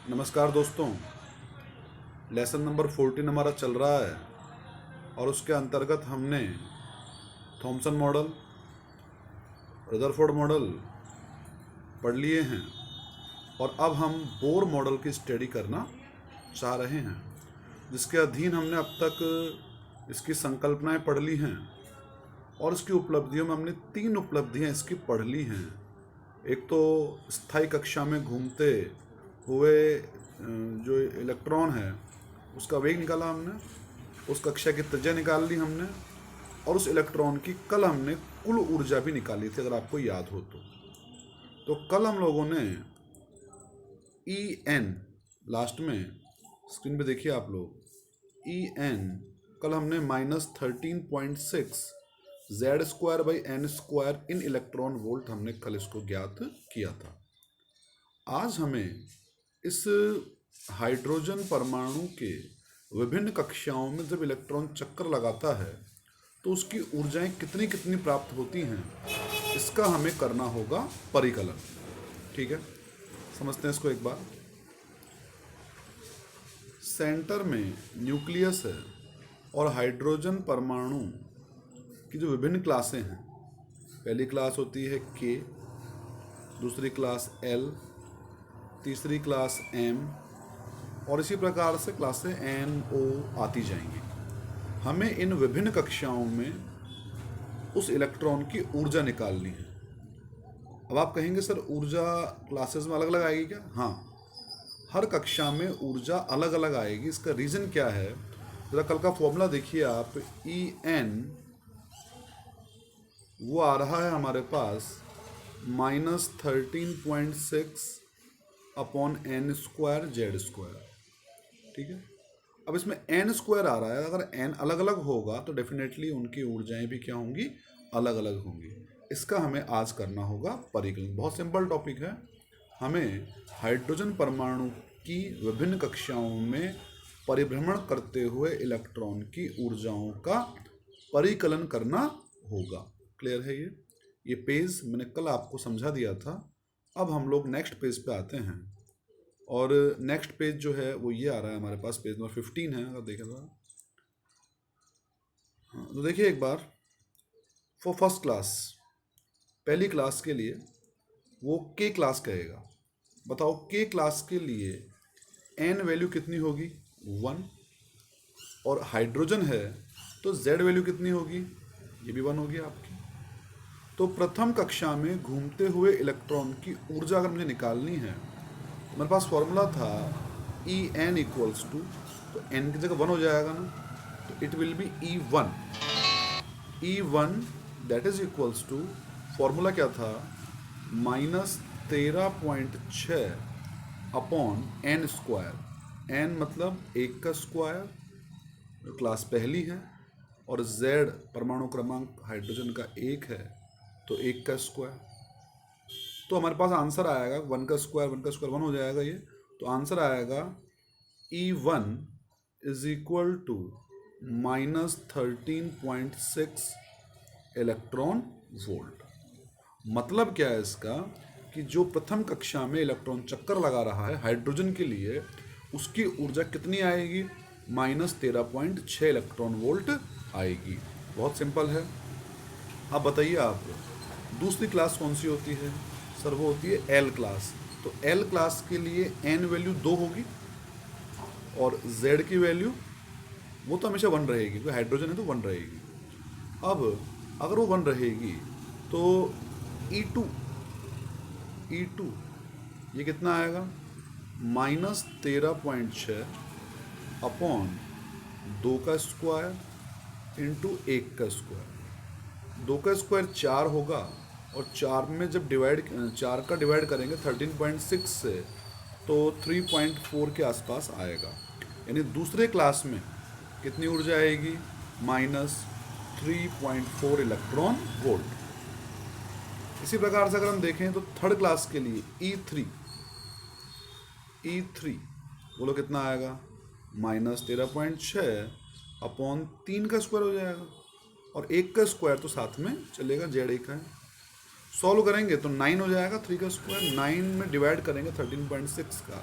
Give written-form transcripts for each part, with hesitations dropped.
नमस्कार दोस्तों। Lesson number 14 हमारा चल रहा है और उसके अंतर्गत हमने थॉमसन मॉडल, रदरफोर्ड मॉडल पढ़ लिए हैं और अब हम बोर मॉडल की स्टडी करना चाह रहे हैं, जिसके अधीन हमने अब तक इसकी संकल्पनाएं पढ़ ली हैं और इसकी उपलब्धियों में हमने 3 उपलब्धियां इसकी पढ़ ली हैं। एक तो स्थायी कक्षा में घूमते हुए जो इलेक्ट्रॉन है उसका वेग निकाला हमने, उस कक्षा की त्रिज्या निकाल ली हमने और उस इलेक्ट्रॉन की कल हमने कुल ऊर्जा भी निकाली थी, अगर आपको याद हो तो कल हम लोगों ने En, लास्ट में स्क्रीन पे देखिए आप लोग, En कल हमने -13.6 Z²/n² इन इलेक्ट्रॉन वोल्ट हमने कल इसको ज्ञात किया था। आज हमें इस हाइड्रोजन परमाणु के विभिन्न कक्षाओं में जब इलेक्ट्रॉन चक्कर लगाता है तो उसकी ऊर्जाएं कितनी कितनी प्राप्त होती हैं, इसका हमें करना होगा परिकलन। ठीक है, समझते हैं इसको एक बार। सेंटर में न्यूक्लियस है और हाइड्रोजन परमाणु की जो विभिन्न क्लासें हैं, पहली क्लास होती है K, दूसरी क्लास L, तीसरी क्लास M और इसी प्रकार से क्लासें N, O आती जाएंगी। हमें इन विभिन्न कक्षाओं में उस इलेक्ट्रॉन की ऊर्जा निकालनी है। अब आप कहेंगे सर ऊर्जा क्लासेस में अलग अलग आएगी क्या? हाँ, हर कक्षा में ऊर्जा अलग अलग आएगी। इसका रीज़न क्या है, ज़रा कल का फॉर्मूला देखिए आप। En वो आ रहा है हमारे पास -13.6 अपॉन n² Z²। ठीक है, अब इसमें n² आ रहा है, अगर n अलग अलग होगा तो डेफिनेटली उनकी ऊर्जाएं भी क्या होंगी, अलग अलग होंगी। इसका हमें आज करना होगा परिकलन। बहुत सिंपल टॉपिक है। हमें हाइड्रोजन परमाणु की विभिन्न कक्षाओं में परिभ्रमण करते हुए इलेक्ट्रॉन की ऊर्जाओं का परिकलन करना होगा। क्लियर है? ये पेज मैंने कल आपको समझा दिया था। अब हम लोग नेक्स्ट पेज पे आते हैं और नेक्स्ट पेज जो है वो ये आ रहा है हमारे पास, पेज नंबर 15 है, अगर देखें तो। हाँ, तो देखिए एक बार, फॉर फर्स्ट क्लास, पहली क्लास के लिए वो K क्लास कहेगा। बताओ K क्लास के लिए N वैल्यू कितनी होगी? 1। और हाइड्रोजन है तो Z वैल्यू कितनी होगी? ये भी 1 होगी आपकी। तो प्रथम कक्षा में घूमते हुए इलेक्ट्रॉन की ऊर्जा अगर मुझे निकालनी है, मेरे पास फॉर्मूला था En इक्वल्स टू, तो n की जगह 1 हो जाएगा ना, तो it will be E1। E1 that is equals to, formula क्या था, -13.6 अपॉन n²। n मतलब 1 का स्क्वायर, जो क्लास पहली है, और Z परमाणु क्रमांक हाइड्रोजन का 1 है, तो 1 का स्क्वायर। तो हमारे पास आंसर आएगा 1 का स्क्वायर 1 हो जाएगा ये, तो आंसर आएगा E1 is equal to -13.6 electron volt. मतलब क्या है इसका, कि जो प्रथम कक्षा में इलेक्ट्रॉन चक्कर लगा रहा है हाइड्रोजन के लिए, उसकी ऊर्जा कितनी आएगी? -13.6 इलेक्ट्रॉन वोल्ट आएगी। बहुत सिंपल है। अब बताइए आप, दूसरी क्लास कौन सी होती है? सर वो होती है L क्लास। तो L क्लास के लिए N वैल्यू 2 होगी और Z की वैल्यू वो तो हमेशा 1 रहेगी, क्योंकि हाइड्रोजन है तो 1 रहेगी। अब अगर वो 1 रहेगी तो E2 ये कितना आएगा? -13.6 अपॉन 2 का स्क्वायर इंटू 1 का स्क्वायर। 2 का स्क्वायर 4 होगा और 4 में जब 4 का डिवाइड करेंगे 13.6 से, तो 3.4 के आसपास आएगा। यानी दूसरे क्लास में कितनी ऊर्जा आएगी? -3.4 इलेक्ट्रॉन वोल्ट। इसी प्रकार से अगर हम देखें तो थर्ड क्लास के लिए E3 बोलो कितना आएगा? -13.6 अपॉन 3 का स्क्वायर हो जाएगा, और 1 का स्क्वायर तो साथ में चलेगा, Z1 का है। सॉल्व करेंगे तो 9 हो जाएगा, 3 का स्क्वायर 9 में डिवाइड करेंगे 13.6 का,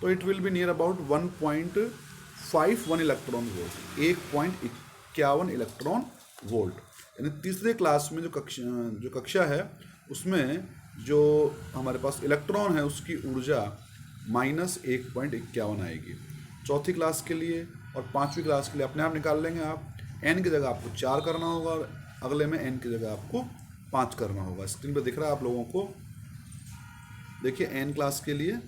तो it will be near about 1.51 electron volt, 1.51 electron volt. यानी तीसरे क्लास में जो कक्षा है उसमें जो हमारे पास इलेक्ट्रॉन है उसकी ऊर्जा -1.51 आएगी। चौथी क्लास के लिए और पांचवी क्लास के लिए अपने आप निकाल लेंगे आप। n की जगह आपको 4 करना होगा और अगले में n की जगह आपको 5 करना होगा। स्क्रीन पर दिख रहा है आप लोगों को, देखिए n क्लास के लिए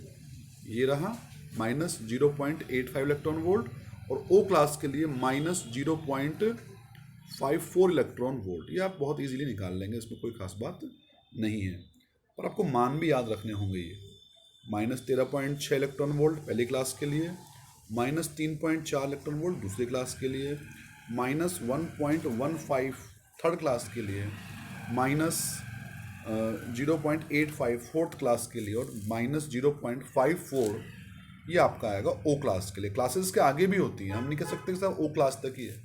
ये रहा -0.85 इलेक्ट्रॉन वोल्ट और O क्लास के लिए -0.54 इलेक्ट्रॉन वोल्ट। ये आप बहुत इजीली निकाल लेंगे, इसमें कोई खास बात नहीं है। और आपको मान भी याद रखने होंगे। ये -13.6 इलेक्ट्रॉन वोल्ट पहली क्लास के लिए, -3.4 इलेक्ट्रॉन वोल्ट दूसरी क्लास के लिए, -1.15 थर्ड क्लास के लिए, -0.85 फोर्थ क्लास के लिए और -0.54 ये आपका आएगा ओ क्लास के लिए। क्लासेस के आगे भी होती हैं, हम नहीं कह सकते कि साहब ओ क्लास तक ही है,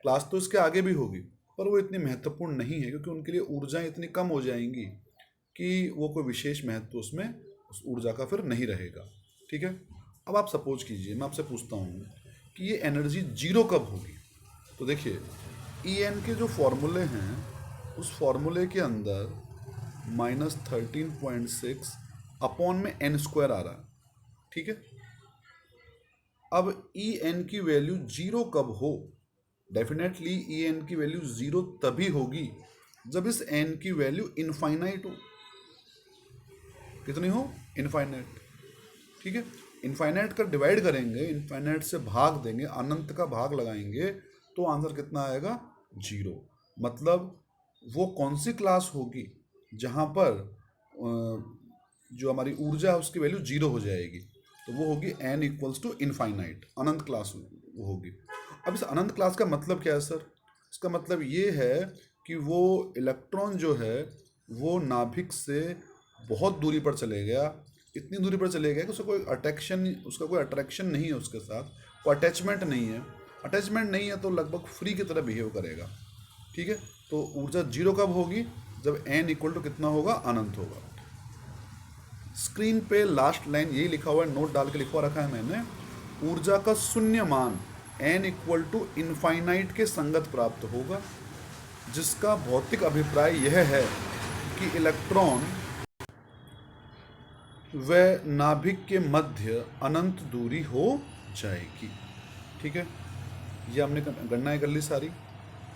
क्लास तो इसके आगे भी होगी, पर वो इतनी महत्वपूर्ण नहीं है क्योंकि उनके लिए ऊर्जाएं इतनी कम हो जाएंगी कि वो कोई विशेष महत्व उसमें उस ऊर्जा का फिर नहीं रहेगा। ठीक है, अब आप सपोज कीजिए मैं आपसे पूछता हूँ कि ये एनर्जी जीरो कब होगी। तो देखिए ई एन के जो फॉर्मूले हैं उस फॉर्मूले के अंदर -13.6 अपॉन में n² आ रहा। ठीक है, अब ई एन की वैल्यू जीरो कब हो? डेफिनेटली ई एन की वैल्यू जीरो तभी होगी जब इस एन की वैल्यू इनफाइनाइट हो। कितनी हो? इनफाइनाइट। ठीक है, इनफाइनाइट का डिवाइड करेंगे, इनफाइनाइट से भाग देंगे, अनंत का भाग लगाएंगे तो आंसर कितना आएगा? जीरो। मतलब वो कौन सी क्लास होगी जहाँ पर जो हमारी ऊर्जा है उसकी वैल्यू जीरो हो जाएगी? तो वो होगी n इक्वल्स टू इनफाइनाइट, अनंत क्लास वो होगी। अब इस अनंत क्लास का मतलब क्या है सर? इसका मतलब ये है कि वो इलेक्ट्रॉन जो है वो नाभिक से बहुत दूरी पर चले गया, इतनी दूरी पर चले गया कि उसका कोई अट्रैक्शन नहीं है उसके साथ, कोई अटैचमेंट नहीं है। अटैचमेंट नहीं है तो लगभग फ्री की तरह बिहेव करेगा। ठीक है, तो ऊर्जा जीरो कब होगी? जब n इक्वल टू कितना होगा? अनंत होगा। स्क्रीन पे लास्ट लाइन यही लिखा हुआ है, नोट डाल के लिखवा रखा है मैंने, ऊर्जा का शून्य मान n इक्वल टू इनफाइनाइट के संगत प्राप्त होगा, जिसका भौतिक अभिप्राय यह है कि इलेक्ट्रॉन व नाभिक के मध्य अनंत दूरी हो जाएगी। ठीक है, ये हमने गणनाएं कर ली सारी।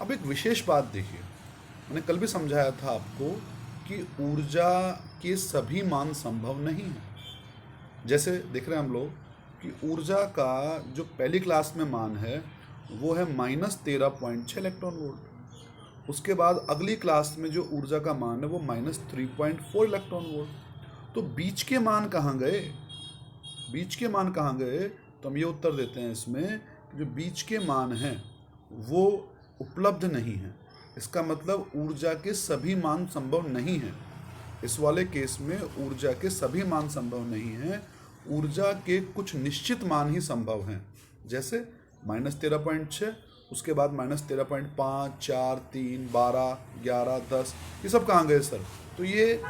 अब एक विशेष बात देखिए, मैंने कल भी समझाया था आपको कि ऊर्जा के सभी मान संभव नहीं है। जैसे देख रहे हैं हम लोग कि ऊर्जा का जो पहली क्लास में मान है वो है -13.6 इलेक्ट्रॉन वोल्ट। उसके बाद अगली क्लास में जो ऊर्जा का मान है वो -3.4 इलेक्ट्रॉन वोल्ट। तो बीच के मान कहाँ गए? बीच के मान कहाँ गए? तो हम ये उत्तर देते हैं इसमें, जो बीच के मान हैं वो उपलब्ध नहीं है। इसका मतलब ऊर्जा के सभी मान संभव नहीं है। इस वाले केस में ऊर्जा के सभी मान संभव नहीं हैं, ऊर्जा के कुछ निश्चित मान ही संभव हैं। जैसे -13.6, उसके बाद -13.5, 4, 3, 12, 11, 10, ये सब कहाँ गए सर? तो ये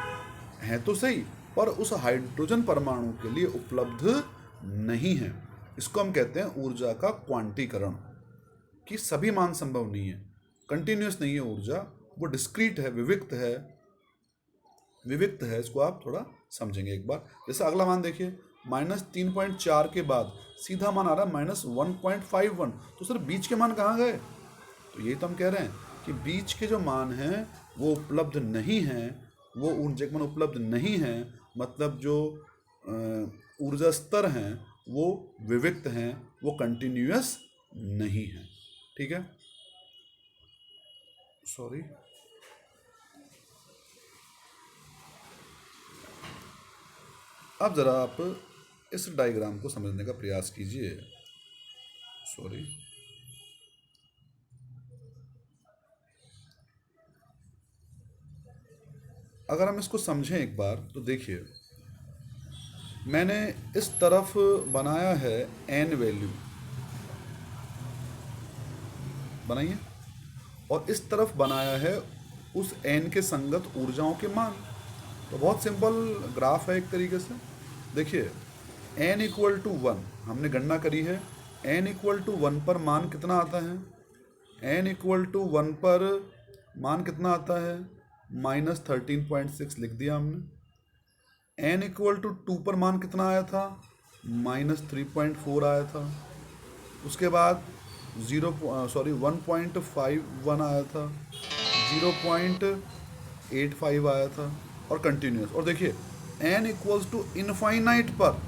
हैं तो सही, पर उस हाइड्रोजन परमाणु के लिए उपलब्ध नहीं है। इसको हम कहते हैं ऊर्जा का क्वांटीकरण, कि सभी मान संभव नहीं है, कंटिन्यूस नहीं है ऊर्जा, वो डिस्क्रीट है, विविक्त है। विविक्त है, इसको आप थोड़ा समझेंगे एक बार। जैसे अगला मान देखिए, -3.4 के बाद सीधा मान आ रहा है -1.51, तो सर बीच के मान कहाँ गए? तो यही तो हम कह रहे हैं कि बीच के जो मान हैं वो उपलब्ध नहीं हैं, वो ऊर्जा के मान उपलब्ध नहीं हैं, मतलब जो ऊर्जा स्तर हैं वो विविक्त हैं, वो कंटिन्यूअस नहीं है। ठीक है, सॉरी, अब ज़रा आप इस डायग्राम को समझने का प्रयास कीजिए। सॉरी, अगर हम इसको समझें एक बार तो देखिए, मैंने इस तरफ बनाया है n वैल्यू बनाइए, और इस तरफ बनाया है उस n के संगत ऊर्जाओं के मान। तो बहुत सिंपल ग्राफ है एक तरीके से। देखिए n इक्वल टू 1 हमने गणना करी है, n इक्वल टू 1 पर मान कितना आता है, n इक्वल टू 1 पर मान कितना आता है, -13.6 लिख दिया हमने। n इक्वल टू 2 पर मान कितना आया था, -3.4 आया था। उसके बाद 1.51 आया था, 0.85 आया था और कंटिन्यूस। और देखिए n इक्वल्स टू इनफाइनाइट पर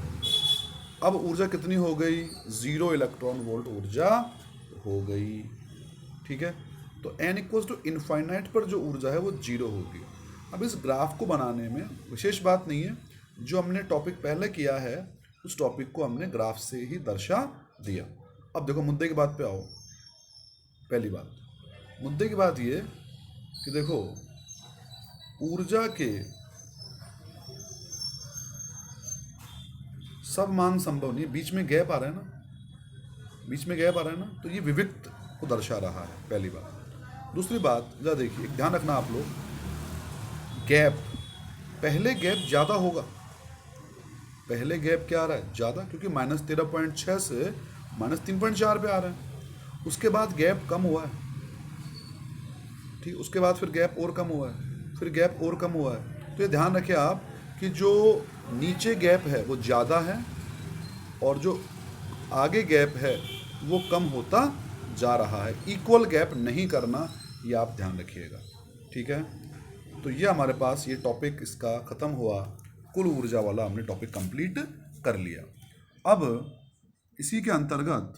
अब ऊर्जा कितनी हो गई, 0 इलेक्ट्रॉन वोल्ट ऊर्जा हो गई। ठीक है, तो n इक्वल्स टू इनफाइनाइट पर जो ऊर्जा है वो 0 होगी। अब इस ग्राफ को बनाने में विशेष बात नहीं है, जो हमने टॉपिक पहले किया है उस टॉपिक को हमने ग्राफ से ही दर्शा दिया। अब देखो मुद्दे की बात पे आओ। पहली बात, मुद्दे की बात ये कि देखो ऊर्जा के सब मान संभव नहीं, बीच में गैप आ रहा है ना, बीच में गैप आ रहा है ना, तो ये विविक्त को दर्शा रहा है, पहली बात। दूसरी बात जरा देखिए, ध्यान रखना आप लोग, गैप, पहले गैप ज़्यादा होगा, पहले गैप क्या आ रहा है, ज़्यादा, क्योंकि -13.6 से -3.4 पे आ रहा है। उसके बाद गैप कम हुआ है, ठीक, उसके बाद फिर गैप और कम हुआ है, फिर गैप और कम हुआ है। तो ये ध्यान रखें आप कि जो नीचे गैप है वो ज़्यादा है और जो आगे गैप है वो कम होता जा रहा है। इक्वल गैप नहीं करना, ये आप ध्यान रखिएगा। ठीक है, तो ये हमारे पास ये टॉपिक इसका ख़त्म हुआ, कुल ऊर्जा वाला हमने टॉपिक कंप्लीट कर लिया। अब इसी के अंतर्गत